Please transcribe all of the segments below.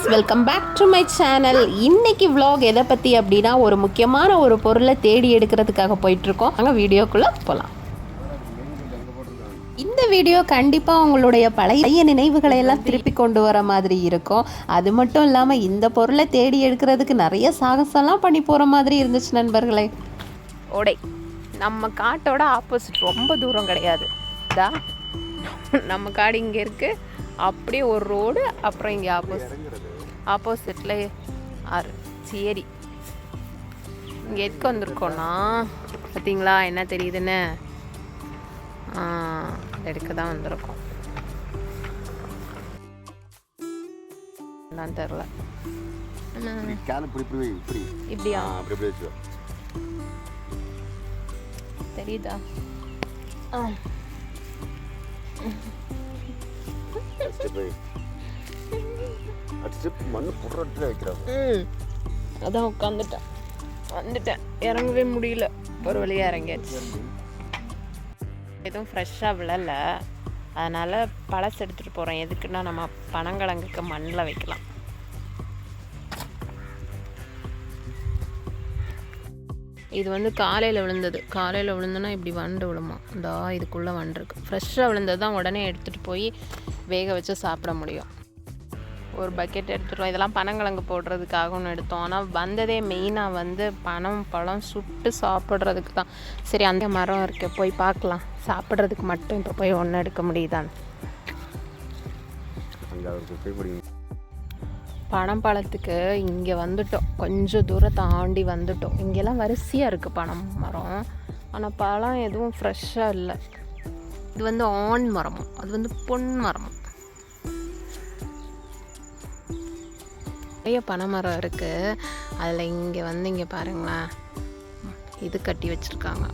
Friends, welcome back to my channel. இன்னைக்கு vlog எதை பற்றி அப்படின்னா ஒரு முக்கியமான ஒரு பொருளை தேடி எடுக்கிறதுக்காக போயிட்டுருக்கோம். அங்கே வீடியோக்குள்ளே போகலாம். இந்த வீடியோ கண்டிப்பாக உங்களுடைய பழைய நினைவுகளை எல்லாம் திருப்பி கொண்டு வர மாதிரி இருக்கும். அது மட்டும் இல்லாமல் இந்த பொருளை தேடி எடுக்கிறதுக்கு நிறைய சாகசம்லாம் பண்ணி போகிற மாதிரி இருந்துச்சு நண்பர்களே. ஓடை நம்ம காட்டோட ஆப்போசிட், ரொம்ப தூரம் கிடையாது. நம்ம காடு இங்கே இருக்குது, அப்படியே ஒரு ரோடு, அப்புறம் இங்கே ஆப்போசிட்டில் ஆறு. சரி, இங்கே எதுக்கு வந்திருக்கோன்னா பார்த்தீங்களா என்ன தெரியுதுன்னு, எடுக்க தான் வந்திருக்கோம். நான் தெரில இப்படியா தெரியுதா? அதான் வந்துட்டேன், இறங்கவே முடியல. ஒரு வழியாக இறங்கியாச்சு. எதுவும் ஃப்ரெஷ்ஷாக விழல, அதனால் பழசு எடுத்துகிட்டு போகிறேன். எதுக்குன்னா நம்ம பனங்கிழங்குக்கு மண்ணில் வைக்கலாம். இது வந்து காலையில் விழுந்ததுன்னா இப்படி வண்டு விழுமா. இந்த இதுக்குள்ளே வண்டு இருக்குது. ஃப்ரெஷ்ஷாக விழுந்தது தான் உடனே எடுத்துகிட்டு போய் வேக வச்சு சாப்பிட முடியும். ஒரு பக்கெட் எடுத்துகிட்டோம். இதெல்லாம் பனங்கிழங்கு போடுறதுக்காக ஒன்று எடுத்தோம். ஆனால் வந்ததே மெயினாக வந்து பழம் சுட்டு சாப்பிட்றதுக்கு தான். சரி, அந்த மரம் இருக்கு, போய் பார்க்கலாம். சாப்பிட்றதுக்கு மட்டும் இப்போ போய் ஒன்று எடுக்க முடியுதான்னு. பனம்பழத்துக்கு இங்கே வந்துட்டோம், கொஞ்சம் தூரம் தாண்டி வந்துட்டோம். இங்கெல்லாம் வரிசையாக இருக்குது பனம் மரம், ஆனால் பழம் எதுவும் ஃப்ரெஷ்ஷாக இல்லை. இது வந்து ஆண் மரமும், அது வந்து பொன் மரமும். நிறைய பனைமரம் இருக்குது. அதில் இங்கே பாருங்களேன், இது கட்டி வச்சுருக்காங்க,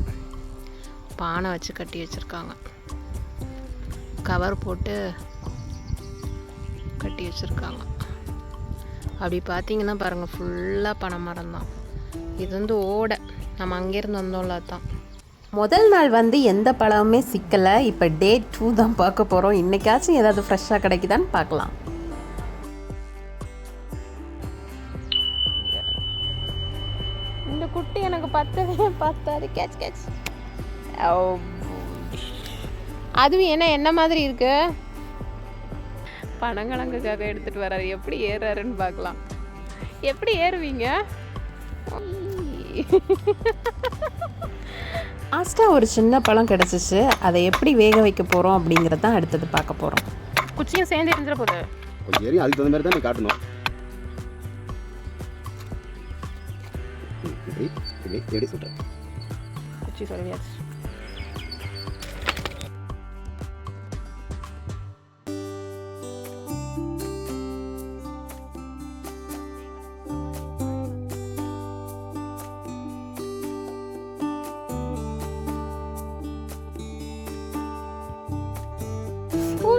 பானை வச்சு கட்டி வச்சுருக்காங்க, கவர் போட்டு கட்டி வச்சுருக்காங்க. அப்படி பார்த்தீங்கன்னா பாருங்கள், ஃபுல்லாக பனைமரம் தான். இது வந்து ஓடை, நம்ம அங்கேருந்து வந்தோம்ல தான். முதல் நாள் வந்து எந்த பழமுமே சிக்கலை. இப்போ டே 2 தான் பார்க்க போகிறோம். இன்றைக்காச்சும் ஏதாவது ஃப்ரெஷ்ஷாக கிடைக்குதான்னு பார்க்கலாம். இந்த குட்டி எனக்கு பத்தாது. கேட்ச் அதுவும் என்ன மாதிரி இருக்கு. பனங்கிழங்குக்காக எடுத்துகிட்டு வர்றாரு. எப்படி ஏறாருன்னு பார்க்கலாம். எப்படி ஏறுவீங்க? லாஸ்ட்டாக ஒரு சின்ன பழம் கிடச்சிச்சு. அதை எப்படி வேக வைக்க போகிறோம் அப்படிங்கிறது தான் அடுத்தது பார்க்க போகிறோம். குச்சியும் சேர்ந்து இருந்துட போகுது. கொஞ்சம் அதுக்கு தகுந்த மாதிரி தான் காட்டணும். எப்படி சொல்கிறேன், குச்சி சொல்லியாச்சு.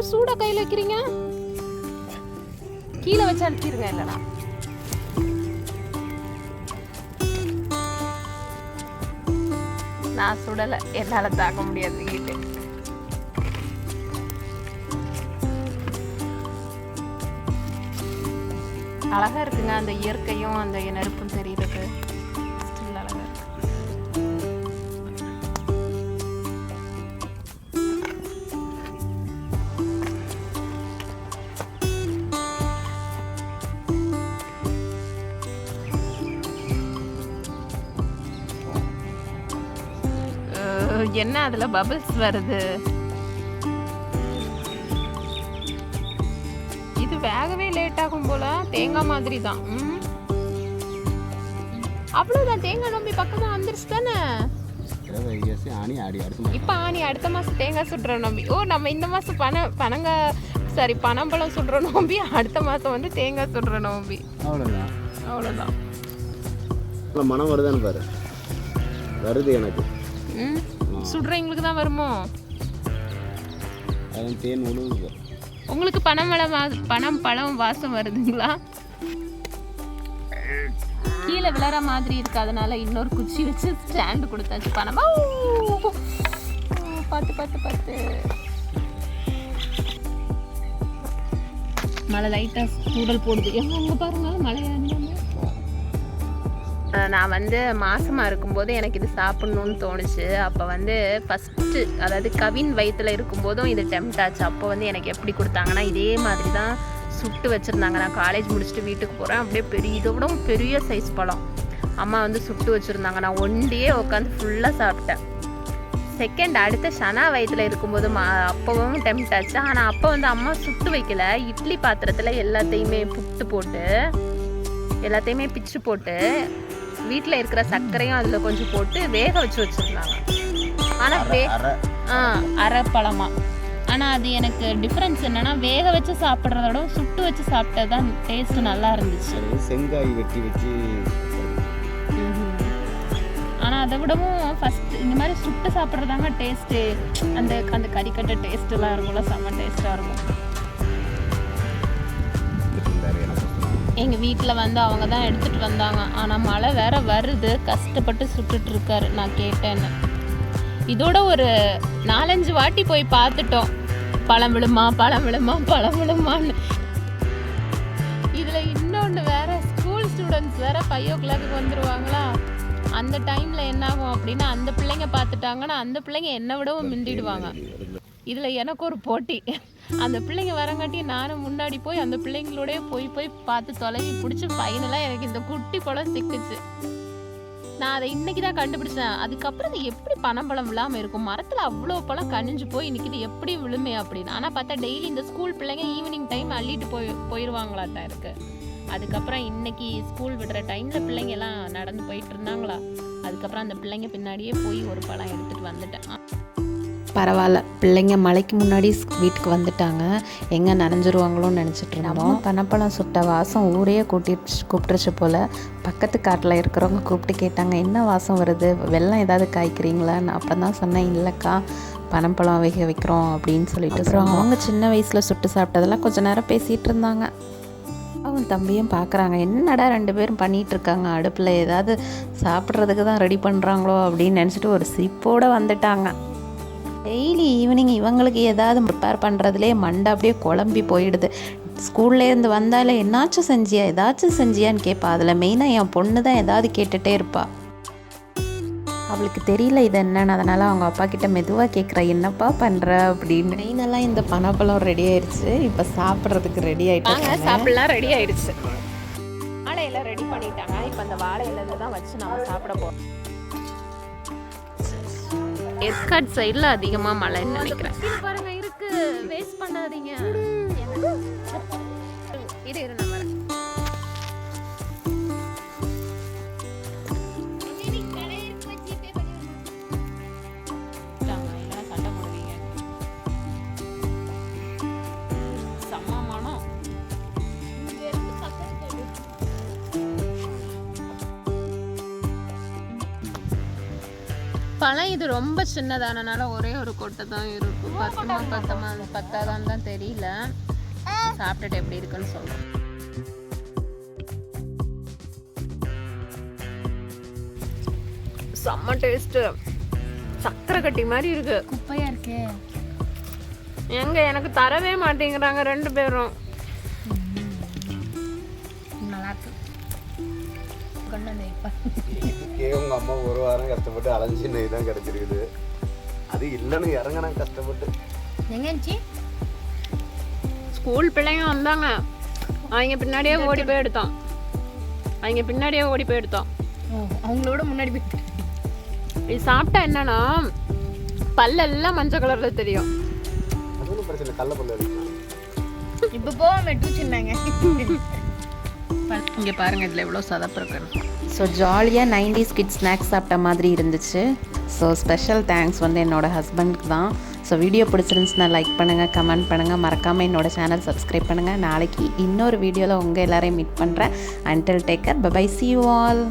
சூடா கையில் வைக்கிறீங்க, கீழே வச்சு அழுத்திடுங்க. இல்லைனா நான் சுடலை, என்னால் தாக்க முடியாது. கிட்ட அழகா இருக்குங்க, அந்த இயற்கையும் அந்த நெருப்பும் தெரியுறது. ஸ்டில் அழகா இருக்கு. என்ன அதுல பபிள்ஸ் வருது? இது வேகவே லேட் ஆகும் போல. தேங்காய் மாதிரி தான். அவ்வளவுதான், தேங்காய் நம்பி பக்கமா வந்துருச்சு தானே. இப்ப அடுத்த மாசம் தேங்காய் சுடுற நம்பி. நம்ம இந்த மாசம் பனம்பழம் சுடுற நம்பி, அடுத்த மாசம் வந்து தேங்காய் சுடுற நம்பி. அவ்வளவுதான். மனம் வருதான்னு பாரு. வருது எனக்கு. சுடுறவங்களுக்கு தான் வருமோ? தேன் உழுவுது. உங்களுக்கு பனம்பழம் வாசம் வருதுங்களா? கீழே விழற மாதிரி இருக்கு, அதனால இன்னொரு குச்சி வச்சு ஸ்டாண்ட் கொடுத்தாச்சு. பனமா பத்து மழை லைட்டாக தூடல் போடுது. எங்கே பாருங்க மழையா இருந்தாங்க. நான் வந்து மாசமாக இருக்கும்போது எனக்கு இது சாப்பிட்ணுன்னு தோணுச்சு. அப்போ வந்து ஃபஸ்ட்டு அதாவது கவின் வயிற்றில் இருக்கும்போதும் இது டெம்ட் ஆச்சு. அப்போ வந்து எனக்கு எப்படி கொடுத்தாங்கன்னா இதே மாதிரி தான் சுட்டு வச்சுருந்தாங்க. நான் காலேஜ் முடிச்சுட்டு வீட்டுக்கு போகிறேன். அப்படியே பெரிய இதை விட பெரிய சைஸ் பழம் அம்மா வந்து சுட்டு வச்சுருந்தாங்க. நான் ஒண்டியே உட்காந்து ஃபுல்லாக சாப்பிட்டேன். செகண்ட் அடுத்த ஷனா வயிற்றில் இருக்கும்போது அப்பவும் டெம்ட் ஆச்சு. ஆனால் அப்போ வந்து அம்மா சுட்டு வைக்கல, இட்லி பாத்திரத்தில் எல்லாத்தையுமே புட்டு போட்டு எல்லாத்தையுமே பிச்சு போட்டு வீட்டில் இருக்கிற சர்க்கரையும் அதில் கொஞ்சம் போட்டு வேக வச்சு வச்சுருந்தாங்க. ஆனால் அரை பழமா. ஆனால் அது எனக்கு டிஃப்ரென்ஸ் என்னென்னா வேக வச்சு சாப்பிட்றதோட சுட்டு வச்சு சாப்பிட்டது தான் டேஸ்ட்டு நல்லா இருந்துச்சு. செங்காய் வெட்டி வச்சு. ஆனால் அதை விடவும் ஃபஸ்ட்டு இந்த மாதிரி சுட்டு சாப்பிட்றதாங்க டேஸ்ட்டு. அந்த அந்த கறிக்கட்டை டேஸ்ட்டுலாம் இருக்கும்ல, செம்ம டேஸ்ட்டாக இருக்கும். எங்கள் வீட்டில் வந்து அவங்க தான் எடுத்துகிட்டு வந்தாங்க. ஆனால் மழை வேற வருது, கஷ்டப்பட்டு சுட்டுட்டு இருக்காரு. நான் கேட்டேன்னு இதோட ஒரு 4-5 வாட்டி போய் பார்த்துட்டோம். பழம் விழுமான்னு. இதில் இன்னொன்று வேற, ஸ்கூல் ஸ்டூடெண்ட்ஸ் வேற 5 o'clock வந்துடுவாங்களா. அந்த டைமில் என்ன ஆகும் அப்படின்னா அந்த பிள்ளைங்க பார்த்துட்டாங்கன்னா அந்த பிள்ளைங்க என்னை விடவும் மிந்திடுவாங்க. இதில் எனக்கு ஒரு போட்டி. அந்த பிள்ளைங்க வரங்காட்டி நானும் முன்னாடி போய் அந்த பிள்ளைங்களோடய போய் பார்த்து தொலைவி பிடிச்சி ஃபைனலாக எனக்கு இந்த குட்டி பழம் சிக்குச்சு. நான் அதை இன்னைக்கு தான் கண்டுபிடிச்சேன். அதுக்கப்புறம் இது எப்படி பனம்பழம் விழாமல் இருக்கும், மரத்தில் அவ்வளோ பழம் கனிஞ்சு போய் இன்னைக்கு இது எப்படி விழுமே அப்படின்னு. ஆனால் பார்த்தா டெய்லி இந்த ஸ்கூல் பிள்ளைங்க ஈவினிங் டைம் அள்ளிட்டு போயிடுவாங்களாட்டா இருக்கு. அதுக்கப்புறம் இன்னைக்கு ஸ்கூல் விடுற டைமில் பிள்ளைங்க எல்லாம் நடந்து போயிட்டு இருந்தாங்களா, அதுக்கப்புறம் அந்த பிள்ளைங்க பின்னாடியே போய் ஒரு பழம் எடுத்துகிட்டு வந்துட்டேன். பரவாயில்ல, பிள்ளைங்க மழைக்கு முன்னாடி வீட்டுக்கு வந்துட்டாங்க. எங்கே நனைஞ்சிருவாங்களோன்னு நினச்சிட்டு இருந்தோம். பனப்பழம் சுட்ட வாசம் ஊரையே கூப்பிட்டுருச்சு போல். பக்கத்து காட்டில் இருக்கிறவங்க கூப்பிட்டு கேட்டாங்க, என்ன வாசம் வருது, வெல்லம் ஏதாவது காய்க்கிறீங்களான்னு. அப்புறம் தான் சொன்னேன், இல்லைக்கா பனப்பழம் வேக வைக்கிறோம் அப்படின்னு சொல்லிட்டு. அப்புறம் அவங்க சின்ன வயசில் சுட்டு சாப்பிட்டதெல்லாம் கொஞ்சம் நேரம் பேசிகிட்டு இருந்தாங்க. அவன் தம்பியும் பார்க்குறாங்க, என்னடா 2 பேரும் பண்ணிகிட்டு இருக்காங்க, அடுப்பில் ஏதாவது சாப்பிட்றதுக்கு தான் ரெடி பண்ணுறாங்களோ அப்படின்னு நினச்சிட்டு ஒரு சிரிப்போடு வந்துட்டாங்க. டெய்லி ஈவினிங் இவங்களுக்கு ஏதாவது ப்ரிப்பேர் பண்ணுறதுலே மண்டை அப்படியே குழம்பி போயிடுது. ஸ்கூல்லேருந்து வந்தாலே ஏதாச்சும் செஞ்சியான்னு கேட்பா. அதில் மெயினாக என் பொண்ணு தான் ஏதாவது கேட்டுகிட்டே இருப்பா. அவளுக்கு தெரியல இது என்னன்னு. அதனால் அவங்க அப்பா கிட்ட மெதுவாக கேட்குறா, என்னப்பா பண்ணுற அப்படின்னு. மெயினெல்லாம் இந்த பனப்பழம் ரெடி ஆயிடுச்சு. இப்போ சாப்பிட்றதுக்கு ரெடி ஆகிட்டாங்க. சாப்பிடலாம் ரெடி ஆயிடுச்சு. வாழையில ரெடி பண்ணிட்டாங்க. இப்போ அந்த வாழையில தான் வச்சு நம்ம சாப்பிட போகிறோம். ஏற்காடு சைடில் அதிகமாக மழைன்னு நினைக்கிறேன். பாருங்க இருக்கு, வேஸ்ட் பண்ணாதீங்க. இது நம்ம சண்டை போடுவீங்க. சமமானம் பழம் இது ரொம்ப சின்னதானனால ஒரே ஒரு கொட்டை தான் இருக்கும். பத்தாதான்னு தான் தெரியல. சாப்பிட்டுட்டு எப்படி இருக்குன்னு சொல்றேன். செம்ம டேஸ்ட்டு. சக்கரை கட்டி மாதிரி இருக்கு. குப்பையா இருக்கே. எங்க எனக்கு தரவே மாட்டேங்கிறாங்க 2 பேரும். நல்லா இருக்கு. உங்க அம்மா ஒரு வாரம் கஷ்டப்பட்டு அலைஞ்சி நெய் தான் கிடைச்சிருக்குது. அது இல்லைன்னு இறங்கினா கஷ்டப்பட்டு. எங்கேச்சு ஸ்கூல் பிள்ளைங்க வந்தாங்க, அவங்க பின்னாடியே ஓடி போய் எடுத்தோம். அவங்களோட முன்னாடி போயிட்டு இது சாப்பிட்டா என்னன்னா பல்லெல்லாம் மஞ்சள் கலர்ல தெரியும். அது ஒன்றும் பிரச்சனை, கல்ல பல்ல இருக்கு. இப்போ போக வெட்டுச்சுன்னாங்க. இங்கே பாருங்க இதில் எவ்வளோ சதப்பு இருக்குன்னு. ஸோ ஜாலியாக 90s கிட்ஸ் ஸ்நாக்ஸ் சாப்பிட்ட மாதிரி இருந்துச்சு. ஸோ ஸ்பெஷல் தேங்க்ஸ் வந்து என்னோடய ஹஸ்பண்டுக்கு தான். ஸோ வீடியோ பிடிச்சிருந்துச்சுன்னா லைக் பண்ணுங்கள், கமெண்ட் பண்ணுங்கள், மறக்காமல் என்னோடய சேனல் சப்ஸ்கிரைப் பண்ணுங்கள். நாளைக்கு இன்னொரு வீடியோவில் உங்கள் எல்லோரையும் மீட் பண்ணுறேன். Until take care, bye, see you all.